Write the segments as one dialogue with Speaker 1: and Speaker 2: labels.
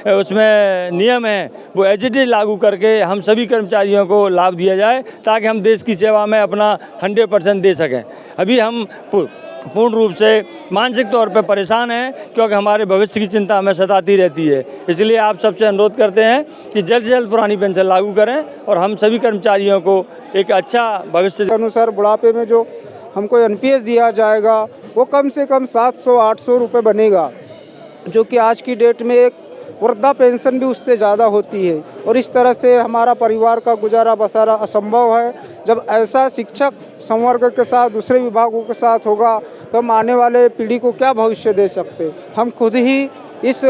Speaker 1: उसमें नियम हैं वो एज इट इज लागू करके हम सभी कर्मचारियों को लाभ दिया जाए, ताकि हम देश की सेवा में अपना 100% दे सकें। अभी हम पूर्ण रूप से मानसिक तौर पर परेशान हैं, क्योंकि हमारे भविष्य की चिंता हमें सताती रहती है। इसलिए आप सबसे अनुरोध करते हैं कि जल्द से जल्द पुरानी पेंशन लागू करें और हम सभी कर्मचारियों को एक अच्छा भविष्य
Speaker 2: के अनुसार बुढ़ापे में जो हमको एनपीएस दिया जाएगा वो कम से कम 700-800 रुपये बनेगा, जो कि आज की डेट में एक वृद्धा पेंशन भी उससे ज़्यादा होती है। और इस तरह से हमारा परिवार का गुजारा बसारा असंभव है। जब ऐसा शिक्षक संवर्ग के साथ दूसरे विभागों के साथ होगा तो हम आने वाले पीढ़ी को क्या भविष्य दे सकते। हम खुद ही इस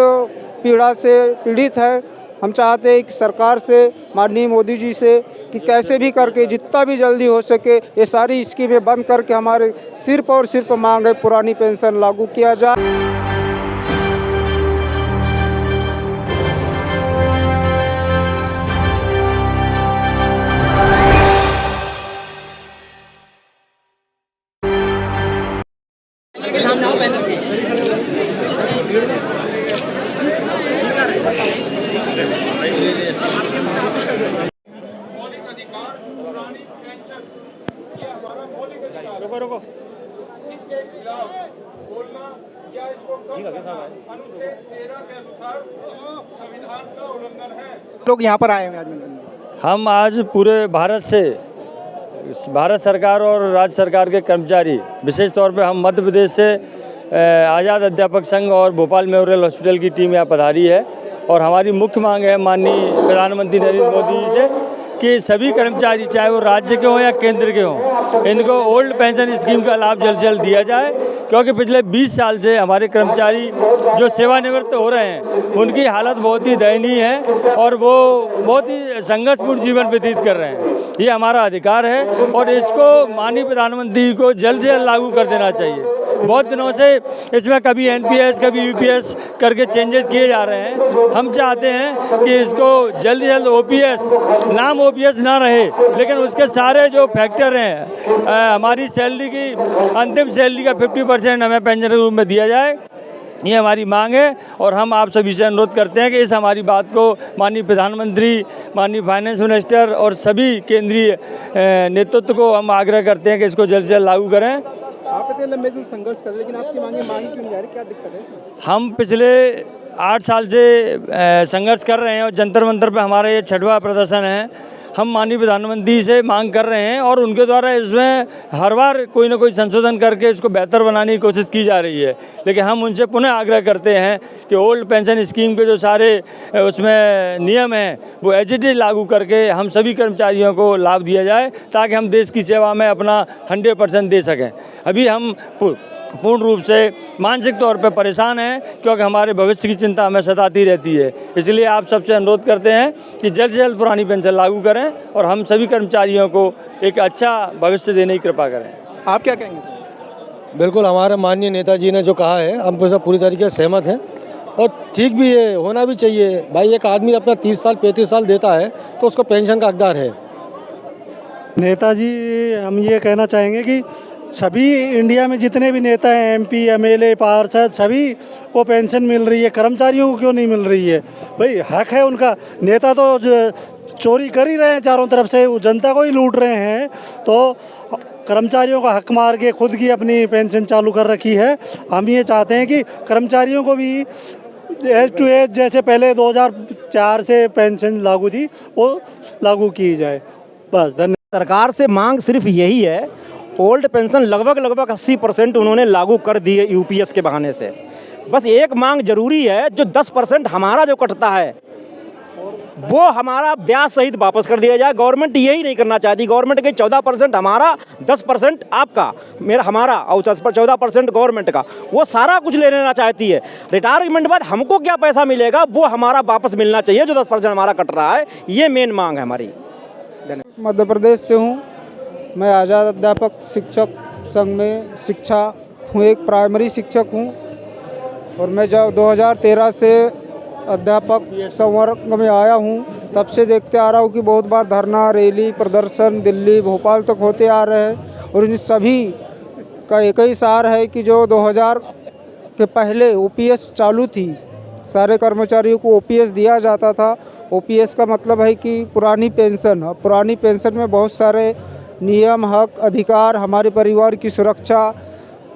Speaker 2: पीड़ा से पीड़ित है। हम चाहते हैं कि सरकार से, माननीय मोदी जी से, कि कैसे भी करके जितना भी जल्दी हो सके ये सारी स्कीमें बंद करके हमारे सिर्फ और सिर्फ मांग है पुरानी पेंशन लागू किया जाए।
Speaker 1: रोको
Speaker 3: इसके खिलाफ बोलना या इसको अनुच्छेद 13 के अनुसार संविधान का उल्लंघन है।
Speaker 2: लोग यहाँ पर आए हैं आज।
Speaker 1: हम आज पूरे भारत से, भारत सरकार और राज्य सरकार के कर्मचारी, विशेष तौर पे हम मध्य प्रदेश से आज़ाद अध्यापक संघ और भोपाल मेमोरियल हॉस्पिटल की टीम यहाँ पधारी है। और हमारी मुख्य मांग है माननीय प्रधानमंत्री नरेंद्र मोदी जी से कि सभी कर्मचारी, चाहे वो राज्य के हों या केंद्र के हों, इनको ओल्ड पेंशन स्कीम का लाभ जल्द से जल्द दिया जाए। क्योंकि पिछले 20 साल से हमारे कर्मचारी जो सेवानिवृत्त हो रहे हैं उनकी हालत बहुत ही दयनीय है और वो बहुत ही संघर्षपूर्ण जीवन व्यतीत कर रहे हैं। ये हमारा अधिकार है और इसको माननीय प्रधानमंत्री को जल्द से जल्द लागू कर देना चाहिए। बहुत दिनों से इसमें कभी एनपीएस कभी यूपीएस करके चेंजेस किए जा रहे हैं। हम चाहते हैं कि इसको जल्द से जल्द ओपीएस, नाम ओपीएस ना रहे, लेकिन उसके सारे जो फैक्टर हैं, हमारी सैलरी की अंतिम सैलरी का 50% हमें पेंशन के रूप में दिया जाए, ये हमारी मांग है। और हम आप सभी से अनुरोध करते हैं कि इस हमारी बात को माननीय प्रधानमंत्री, माननीय फाइनेंस मिनिस्टर और सभी केंद्रीय नेतृत्व को हम आग्रह करते हैं कि इसको जल्द से जल्द लागू करें।
Speaker 2: आप इतने लंबे से संघर्ष कर रहे हैं, लेकिन आपकी मांग क्यों नहीं आ रही, क्या दिक्कत है?
Speaker 1: हम पिछले 8 साल से संघर्ष कर रहे हैं और जंतर मंतर पे हमारा ये 6वां प्रदर्शन है। हम माननीय प्रधानमंत्री से मांग कर रहे हैं और उनके द्वारा इसमें हर बार कोई ना कोई संशोधन करके इसको बेहतर बनाने की कोशिश की जा रही है। लेकिन हम उनसे पुनः आग्रह करते हैं कि ओल्ड पेंशन स्कीम के जो सारे उसमें नियम हैं वो एज इट इज लागू करके हम सभी कर्मचारियों को लाभ दिया जाए, ताकि हम देश की सेवा में अपना 100% दे सकें। अभी हम पूर्ण रूप से मानसिक तौर पर परेशान हैं, क्योंकि हमारे भविष्य की चिंता हमें सताती रहती है। इसलिए आप सबसे अनुरोध करते हैं कि जल्द से जल्द पुरानी पेंशन लागू करें और हम सभी कर्मचारियों को एक अच्छा भविष्य देने की कृपा करें।
Speaker 2: आप क्या कहेंगे?
Speaker 4: बिल्कुल, हमारे माननीय नेताजी ने जो कहा है हम सब पूरी तरीके से सहमत हैं और ठीक भी है, होना भी चाहिए। भाई एक आदमी अपना 30 साल 35 साल देता है तो उसको पेंशन का हकदार है।
Speaker 5: नेताजी, हम ये कहना चाहेंगे कि सभी इंडिया में जितने भी नेता हैं, एमपी, एमएलए, पार्षद, सभी को पेंशन मिल रही है, कर्मचारियों को क्यों नहीं मिल रही है? भाई हक है उनका। नेता तो चोरी कर ही रहे हैं चारों तरफ से, वो जनता को ही लूट रहे हैं, तो कर्मचारियों का हक मार के खुद की अपनी पेंशन चालू कर रखी है। हम ये चाहते हैं कि कर्मचारियों को भी एज टू एज, जैसे पहले 2004 से पेंशन लागू थी, वो लागू की जाए। बस, धन्यवाद।
Speaker 6: सरकार से मांग सिर्फ यही है, ओल्ड पेंशन लगभग 80% उन्होंने लागू कर दी है यूपीएस के बहाने से। बस एक मांग जरूरी है, जो 10% हमारा जो कटता है वो हमारा ब्याज सहित वापस कर दिया जाए। गवर्नमेंट यही नहीं करना चाहती। गवर्नमेंट के 14% हमारा, 10% आपका, हमारा और 14% गवर्नमेंट का, वो सारा कुछ ले लेना चाहती है। रिटायरमेंट बाद हमको क्या पैसा मिलेगा वो हमारा वापस मिलना चाहिए, जो 10% हमारा कट रहा है। ये मेन मांग है हमारी।
Speaker 2: मध्य प्रदेश से हूँ मैं। आज़ाद अध्यापक शिक्षक संघ में शिक्षा हूँ, एक प्राइमरी शिक्षक हूँ। और मैं जब 2013 से अध्यापक संवर्ग में आया हूँ, तब से देखते आ रहा हूँ कि बहुत बार धरना, रैली, प्रदर्शन दिल्ली, भोपाल तक होते आ रहे हैं। और इन सभी का एक ही सार है कि जो 2000 के पहले ओपीएस चालू थी, सारे कर्मचारियों को ओपीएस दिया जाता था। ओपीएस का मतलब है कि पुरानी पेंशन। अब पुरानी पेंशन में बहुत सारे नियम, हक, अधिकार, हमारे परिवार की सुरक्षा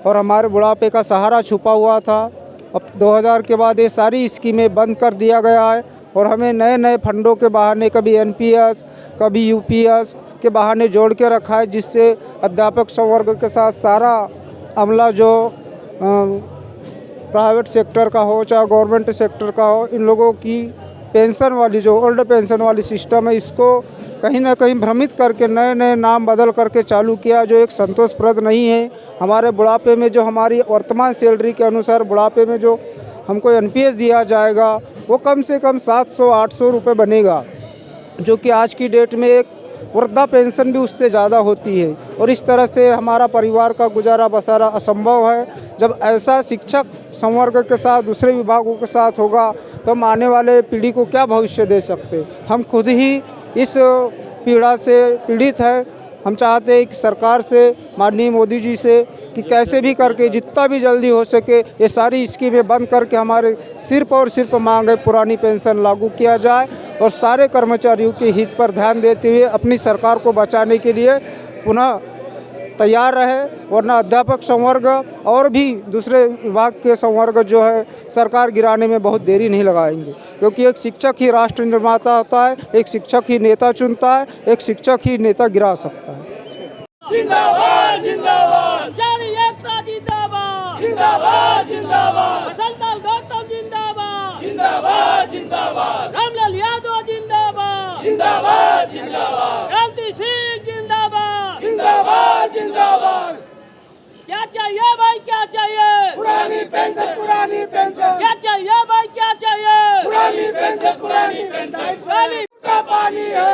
Speaker 2: और हमारे बुढ़ापे का सहारा छुपा हुआ था। अब 2000 के बाद ये सारी स्कीमें बंद कर दिया गया है और हमें नए नए फंडों के बहाने, कभी एनपीएस, कभी यूपीएस के बहाने जोड़ के रखा है, जिससे अध्यापक संवर्ग के साथ सारा अमला जो प्राइवेट सेक्टर का हो चाहे गवर्नमेंट सेक्टर का हो, इन लोगों की पेंशन वाली जो ओल्ड पेंशन वाली सिस्टम है, इसको कहीं ना कहीं भ्रमित करके नए नए नाम बदल करके चालू किया, जो एक संतोषप्रद नहीं है। हमारे बुढ़ापे में जो हमारी वर्तमान सैलरी के अनुसार बुढ़ापे में जो हमको एनपीएस दिया जाएगा वो कम से कम 700-800 रुपये बनेगा, जो कि आज की डेट में एक वृद्धा पेंशन भी उससे ज़्यादा होती है। और इस तरह से हमारा परिवार का गुजारा बसारा असंभव है। जब ऐसा शिक्षक संवर्ग के साथ दूसरे विभागों के साथ होगा तो हम आने वाले पीढ़ी को क्या भविष्य दे सकते। हम खुद ही इस पीड़ा से पीड़ित है। हम चाहते हैं कि सरकार से, माननीय मोदी जी से, कि कैसे भी करके जितना भी जल्दी हो सके ये सारी स्कीमें बंद करके हमारे सिर्फ और सिर्फ मांग है पुरानी पेंशन लागू किया जाए और सारे कर्मचारियों के हित पर ध्यान देते हुए अपनी सरकार को बचाने के लिए पुनः तैयार रहे। वरना अध्यापक संवर्ग और भी दूसरे विभाग के संवर्ग जो है सरकार गिराने में बहुत देरी नहीं लगाएंगे, क्योंकि एक शिक्षक ही राष्ट्र निर्माता होता है, एक शिक्षक ही नेता चुनता है, एक शिक्षक ही नेता गिरा सकता है।
Speaker 7: जिंदाबाद जिंदाबाद, जारी एकता जिंदाबाद, जिंदाबाद जिंदाबाद, हसनलाल गौतम जिंदाबाद, जिंदाबाद जिंदाबाद, रामलाल यादव जिंदाबाद, जिंदाबाद जिंदाबाद, क्रांति सिंह जिंदाबाद, जिंदाबाद जिंदाबाद। क्या चाहिए भाई, क्या चाहिए? पुरानी पेंशन, पुरानी पेंशन। क्या चाहिए भाई, क्या चाहिए? पुरानी पेंशन, पुरानी पेंशन। पानी का पानी है।